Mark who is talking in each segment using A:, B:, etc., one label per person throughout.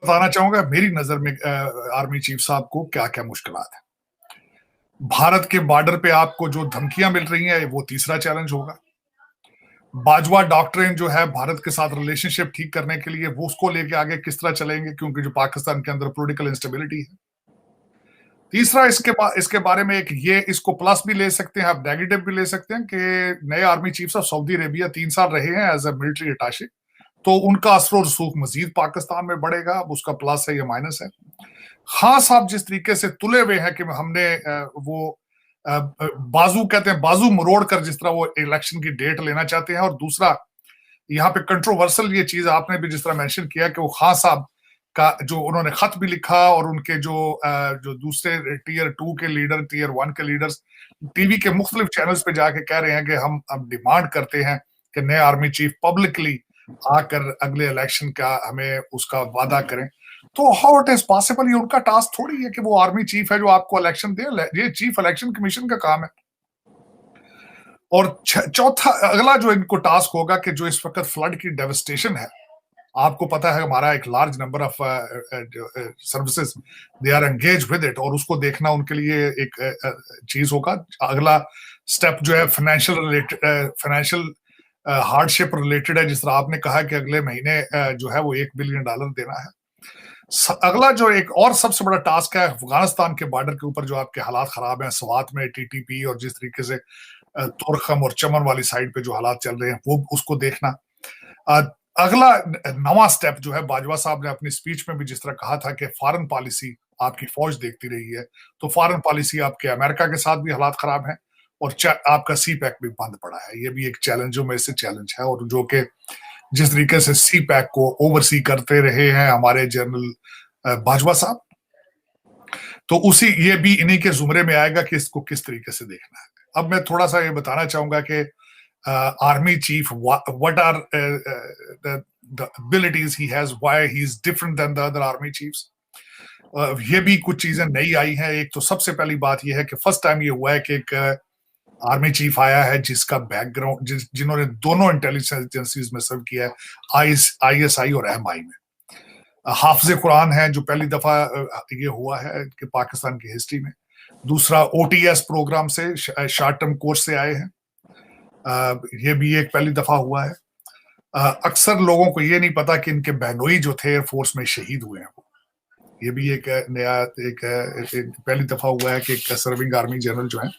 A: बताना चाहूंगा मेरी नजर में आर्मी चीफ साहब को क्या क्या मुश्किलात है। भारत के बॉर्डर पे आपको जो धमकियां मिल रही हैं वो तीसरा चैलेंज होगा। बाजवा डॉक्ट्रिन जो है भारत के साथ रिलेशनशिप ठीक करने के लिए, वो उसको लेके आगे किस तरह चलेंगे, क्योंकि जो पाकिस्तान के अंदर पॉलिटिकल इंस्टेबिलिटी है। तीसरा इसके बारे में एक ये इसको प्लस भी ले सकते हैं, आप नेगेटिव भी ले सकते हैं कि नए आर्मी चीफ साहब सऊदी अरेबिया 3 साल रहे हैं एज ए मिलिट्री अटैचे, तो उनका असर और रसूख मजीद पाकिस्तान में बढ़ेगा। अब उसका प्लस है या माइनस है। खास साहब जिस तरीके से तुले हुए हैं कि हमने वो बाजू कहते हैं, बाजू मरोड़ कर जिस तरह वो इलेक्शन की डेट लेना चाहते हैं। और दूसरा यहाँ पे कंट्रोवर्सल ये चीज आपने भी जिस तरह मेंशन किया कि वो खान साहब का जो उन्होंने खत भी लिखा, और उनके जो दूसरे टीयर 2 के लीडर, टीयर 1 के लीडर्स टीवी के मुख्तलिफ चैनल्स पे जाके कह रहे हैं कि हम अब डिमांड करते हैं कि नए आर्मी चीफ पब्लिकली आकर अगले इलेक्शन का हमें उसका वादा करें। तो हाउ इट इज पॉसिबल? ये उनका टास्क थोड़ी है कि वो आर्मी चीफ है जो आपको इलेक्शन दे। ये चीफ इलेक्शन कमीशन का काम है। और चौथा अगला जो इनको टास्क होगा कि जो इस वक्त फ्लड की डेवस्टेशन है, आपको पता है हमारा एक large number of services they are engage with it, और उसको देखना उनके लिए एक चीज होगा। अगला स्टेप जो है फाइनेंशियल हार्डशिप रिलेटेड है, जिस तरह आपने कहा कि अगले महीने जो है वो $1 बिलियन देना है। अगला जो एक और सबसे बड़ा टास्क है अफगानिस्तान के बॉर्डर के ऊपर जो आपके हालात खराब हैं, स्वात में टीटीपी और जिस तरीके से तुरखम और चमन वाली साइड पे जो हालात चल रहे हैं वो उसको देखना। अगला नवा स्टेप जो है, बाजवा साहब ने अपनी स्पीच में भी जिस तरह कहा था कि फॉरेन पॉलिसी आपकी फौज देखती रही है, तो फॉरेन पॉलिसी आपके अमेरिका के साथ भी हालात खराब हैं, और आपका सी पैक भी बंद पड़ा है। ये भी एक चैलेंजों में से चैलेंज है। और जो कि जिस तरीके से सी पैक को ओवरसी करते रहे हैं हमारे जनरल बाजवा साहब, तो उसी ये भी इन्हीं के जुमरे में आएगा कि इसको किस तरीके से देखना है। अब मैं थोड़ा सा ये बताना चाहूंगा कि army chief what are the abilities he has, why he is different than the other army chiefs। ये भी कुछ चीजें नई आई हैं। एक तो सबसे पहली बात ये है कि फर्स्ट टाइम ये हुआ है कि एक आर्मी चीफ आया है जिसका बैकग्राउंड, जिन्होंने दोनों इंटेलिजेंस एजेंसीज में सर्व किया है, ISI और MI में। हाफिज कुरान है जो पहली दफा ये हुआ है कि पाकिस्तान की हिस्ट्री में। दूसरा OTS प्रोग्राम से, शॉर्ट टर्म कोर्स से आए हैं, ये भी एक पहली दफा हुआ है। अक्सर लोगों को ये नहीं पता कि इनके बहनोई जो थे एयरफोर्स में शहीद हुए हैं। वो ये भी एक नया एक पहली दफा हुआ है कि एक सर्विंग आर्मी जनरल जो है।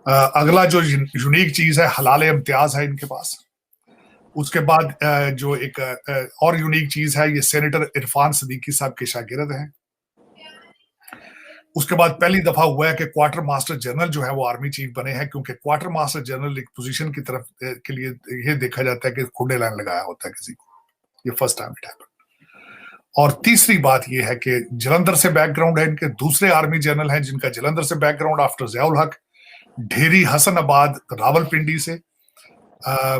A: अगला जो यूनिक चीज है, हलाल इम्तियाज है इनके पास। उसके बाद जो एक और यूनिक चीज है, ये सेनेटर इरफान सदीकी साहब के शागिर्द हैं। उसके बाद पहली दफा हुआ है कि क्वार्टर मास्टर जनरल जो है वो आर्मी चीफ बने हैं, क्योंकि क्वार्टर मास्टर जनरल एक पोजीशन की तरफ के लिए ये देखा जाता है कि खुडे लाइन लगाया होता है किसी को। ये फर्स्ट टाइम इट हैपेंड। और तीसरी बात ये है कि जलंधर से बैकग्राउंड है इनके। दूसरे आर्मी जनरल हैं जिनका जलंधर से बैकग्राउंड आफ्टर ज़ियाउल हक, ढेरी हसनाबाद रावलपिंडी से,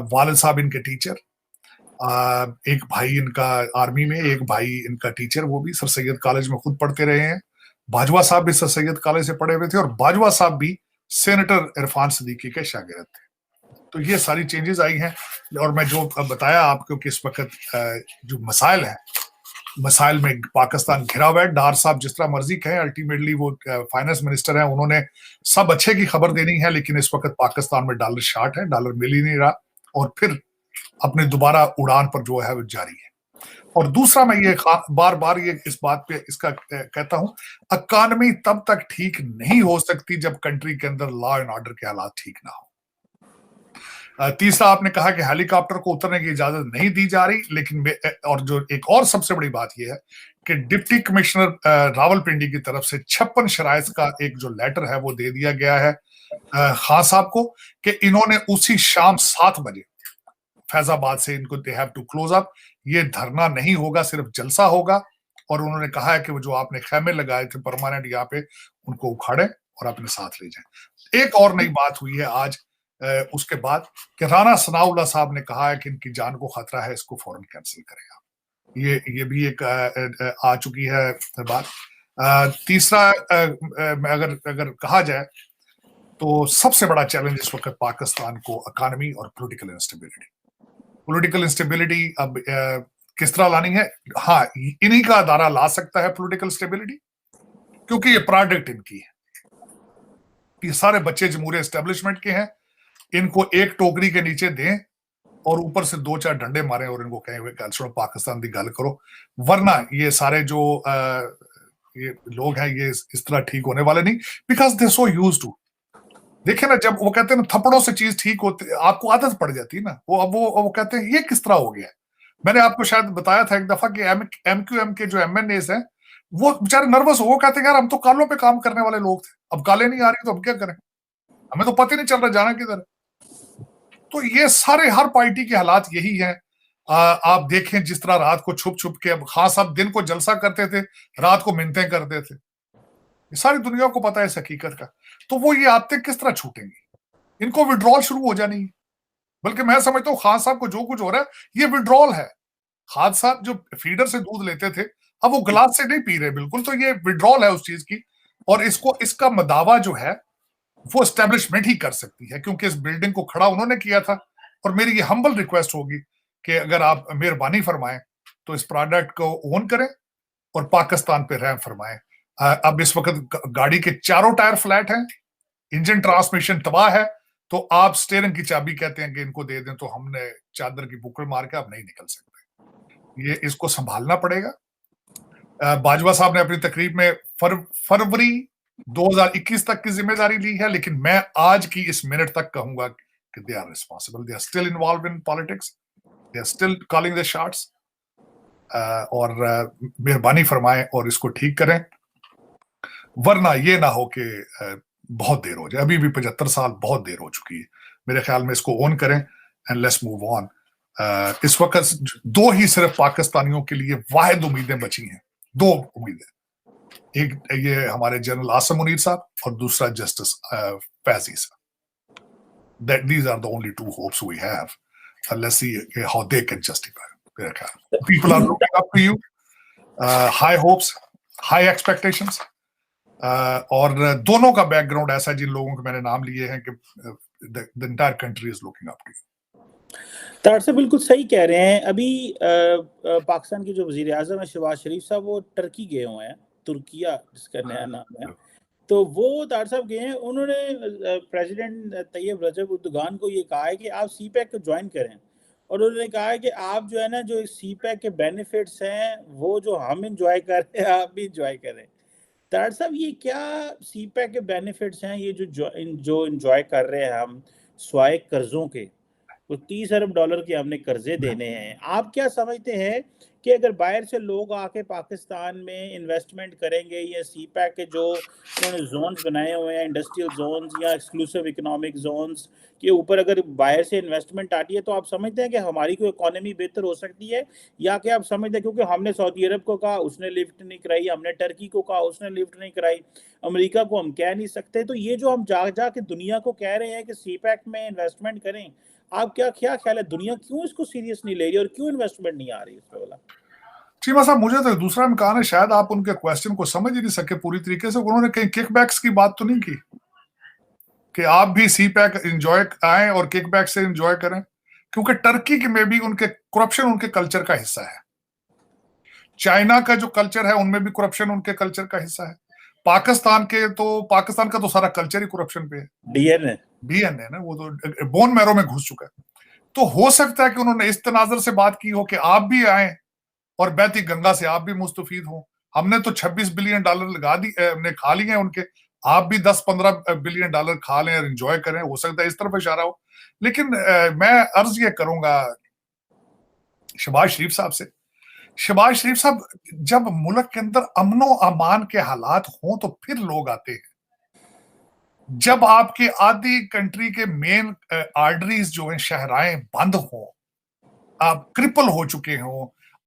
A: वालिद साहब इनके टीचर, एक भाई इनका आर्मी में, एक भाई इनका टीचर, वो भी सर सैयद कॉलेज में खुद पढ़ते रहे हैं। बाजवा साहब भी सर सैयद कॉलेज से पढ़े हुए थे, और बाजवा साहब भी सेनेटर इरफान सदीकी के शागिर्द थे। तो ये सारी चेंजेस आई हैं। और मैं जो बताया आपको कि इस वक्त जो मसाइल है, मसाइल में पाकिस्तान घिरा हुआ है। डार साहब जिस तरह मर्जी कहें, अल्टीमेटली वो फाइनेंस मिनिस्टर हैं, उन्होंने सब अच्छे की खबर देनी है, लेकिन इस वक्त पाकिस्तान में डॉलर शॉर्ट है, डॉलर मिल ही नहीं रहा, और फिर अपने दोबारा उड़ान पर जो है वो जारी है। और दूसरा मैं ये बार बार ये इस बात पे इसका कहता हूं, इकॉनमी तब तक ठीक नहीं हो सकती जब कंट्री के अंदर लॉ एंड ऑर्डर के हालात ठीक ना हो। तीसरा आपने कहा कि हेलीकॉप्टर को उतरने की इजाजत नहीं दी जा रही, लेकिन और जो एक और सबसे बड़ी बात यह है कि डिप्टी कमिश्नर रावलपिंडी की तरफ से 56 शराइत का एक जो लेटर है वो दे दिया गया है खान साहब को, कि इन्होंने उसी शाम 7 बजे फैजाबाद से इनको they have to close up. ये धरना नहीं होगा, सिर्फ जलसा होगा। और उन्होंने कहा है कि वो जो आपने खैमे लगाए थे परमानेंट यहाँ पे, उनको उखाड़े और अपने साथ ले जाए। एक और नई बात हुई है आज उसके बाद कि राना सनाउल्लाह साहब ने कहा है कि इनकी जान को खतरा है, इसको फौरन कैंसिल करेगा। ये भी एक आ चुकी है बात। तीसरा अगर कहा जाए तो सबसे बड़ा चैलेंज इस वक्त पाकिस्तान को इकॉनमी और पॉलिटिकल इंस्टेबिलिटी अब किस तरह लानी है? हाँ, इन्हीं का अदारा ला सकता है पॉलिटिकल स्टेबिलिटी, क्योंकि ये प्रोडक्ट इनकी है। ये सारे बच्चे जमहूरी एस्टेब्लिशमेंट के हैं, इनको एक टोकरी के नीचे दें और ऊपर से 2-4 डंडे मारें और इनको कहें गल छोड़ो, पाकिस्तान की गल करो, वरना ये सारे जो ये लोग हैं ये इस तरह ठीक होने वाले नहीं, because they so used to. देखिए ना, जब वो कहते हैं ना थप्पड़ों से चीज ठीक होती, आपको आदत पड़ जाती है ना, वो कहते हैं ये किस तरह हो गया है। मैंने आपको शायद बताया था एक दफा कि एमक्यूएम के जो एमएनएस हैं वो बेचारे नर्वस हो, वो कहते हैं यार हम तो कालों पे काम करने वाले लोग थे, अब काले नहीं आ रही तो हम क्या करें, हमें तो पता ही नहीं चल रहा जाना किधर। तो ये सारे हर पार्टी के हालात यही है। आप देखें जिस तरह रात को छुप छुप के, अब खास साहब दिन को जलसा करते थे, रात को मिन्नतें करते थे, ये सारी दुनिया को पता है इस हकीकत का। तो वो ये आते किस तरह छूटेंगी, इनको विड्रॉल शुरू हो जानी है। बल्कि मैं समझता हूँ खान साहब को जो कुछ हो रहा है ये विड्रॉल है। खान साहब जो फीडर से दूध लेते थे अब वो गिलास से नहीं पी रहे बिल्कुल, तो ये विड्रॉल है उस चीज की। और इसका मदावा जो है वो एस्टेब्लिशमेंट ही कर सकती है, क्योंकि इस बिल्डिंग को खड़ा उन्होंने किया था। और मेरी ये हम्बल रिक्वेस्ट होगी कि अगर आप मेहरबानी फरमाएं तो इस प्रोडक्ट को ओन करें और पाकिस्तान पे रहम फरमाएं। अब इस वक्त गाड़ी के चारों टायर फ्लैट हैं, इंजन ट्रांसमिशन तबाह है, तो आप स्टीयरिंग की चाबी कहते हैं कि इनको दे दें तो हमने चादर की बुकड़ मार के अब नहीं निकल सकते। ये इसको संभालना पड़ेगा। बाजवा साहब ने अपनी तकरीब में फरवरी 2021 तक की जिम्मेदारी ली है, लेकिन मैं आज की इस मिनट तक कहूंगा कि they are responsible, they are still involve in politics, they are still calling the shots. और मेहरबानी फरमाएं और इसको ठीक करें, वरना ये ना हो कि बहुत देर हो जाए। अभी भी 75 साल बहुत देर हो चुकी है। मेरे ख्याल में इसको ओन करें एंड लेट्स मूव ऑन। इस वक्त दो ही सिर्फ पाकिस्तानियों के लिए वाहिद उम्मीदें बची हैं, दो उम्मीदें, एक ये हमारे जनरल आसम मुनीर साहब और दूसरा जस्टिस फैजी साहब। That these are the only two hopes we have. Let's see how they can justify it. People are looking up to you. High hopes, high expectations. और दोनों का बैकग्राउंड ऐसा जिन लोगों के मैंने नाम लिए हैं कि the entire country is looking up to you.
B: तार से बिल्कुल सही कह रहे हैं। अभी पाकिस्तान के जो वजीर आजम है शहबाज शरीफ साहब, वो टर्की गए हुए हैं, तुर्किया जिसका नया नाम है। तो वो तार साहब गए हैं, उन्होंने प्रेसिडेंट तैयब रजब उर्दगान को ये कहा है कि आप सीपैक को ज्वाइन करें, और उन्होंने कहा है कि आप जो है ना, जो सीपैक के बेनिफिट्स हैं वो जो हम इंजॉय कर रहे हैं आप भी इंजॉय करें। तार साहब, ये क्या सीपैक के बेनिफिट्स हैं, ये जो इंजॉय कर रहे हैं हम स्वाय कर्जों के, तो 30 अरब डॉलर के हमने कर्जे देने हैं। आप क्या समझते हैं कि अगर बाहर से लोग आके पाकिस्तान में इन्वेस्टमेंट करेंगे, या सीपैक के जो उन्होंने जोन्स बनाए हुए हैं, इंडस्ट्रियल जोन्स या एक्सक्लूसिव इकोनॉमिक जोन्स के ऊपर अगर बाहर से इन्वेस्टमेंट आती है, तो आप समझते हैं कि हमारी कोई इकोनॉमी बेहतर हो सकती है? या कि आप समझते हैं क्योंकि हमने सऊदी अरब को कहा उसने लिफ्ट नहीं कराई, हमने टर्की को कहा उसने लिफ्ट नहीं कराई, अमेरिका को हम कह नहीं सकते, तो ये जो हम जा के दुनिया को कह रहे हैं कि सीपैक में इन्वेस्टमेंट करें, आप क्या ख्याल है, दुनिया क्यों इसको सीरियस नहीं ले रही और क्यों इन्वेस्टमेंट नहीं आ रही इस पे वाला?
A: चीमा साहब, मुझे तो दूसरा इम्कान है शायद आप उनके क्वेश्चन को समझ ही नहीं सके पूरी तरीके से। उन्होंने कहीं किकबैक्स की बात तो नहीं की कि आप भी सीपैक एंजॉय आए और किकबैक से एंजॉय करें, क्योंकि टर्की के में भी उनके करप्शन उनके कल्चर का हिस्सा है। चाइना का जो कल्चर है उनमें भी करप्शन उनके कल्चर का हिस्सा है। पाकिस्तान का तो सारा कल्चर ही करप्शन पे है। डीएनए ना, वो तो बोन मैरो में घुस चुका है। तो हो सकता है कि उन्होंने इस तनाजर से बात की हो कि आप भी आए और बहती गंगा से आप भी मुस्तफीद हो। हमने तो 26 बिलियन डॉलर लगा दी, हमने खा लिए हैं उनके, आप भी 10-15 बिलियन डॉलर खा लें और एंजॉय करें। हो सकता है इस तरफ इशारा हो। लेकिन मैं अर्ज ये करूंगा शहबाज शरीफ साहब से, शहबाज शरीफ साहब, जब मुल्क के अंदर अमनो अमान के हालात हों तो फिर लोग आते हैं। जब आपके आधी कंट्री के मेन आर्टरीज जो हैं, शहराएं बंद हों, आप क्रिपल हो चुके हों,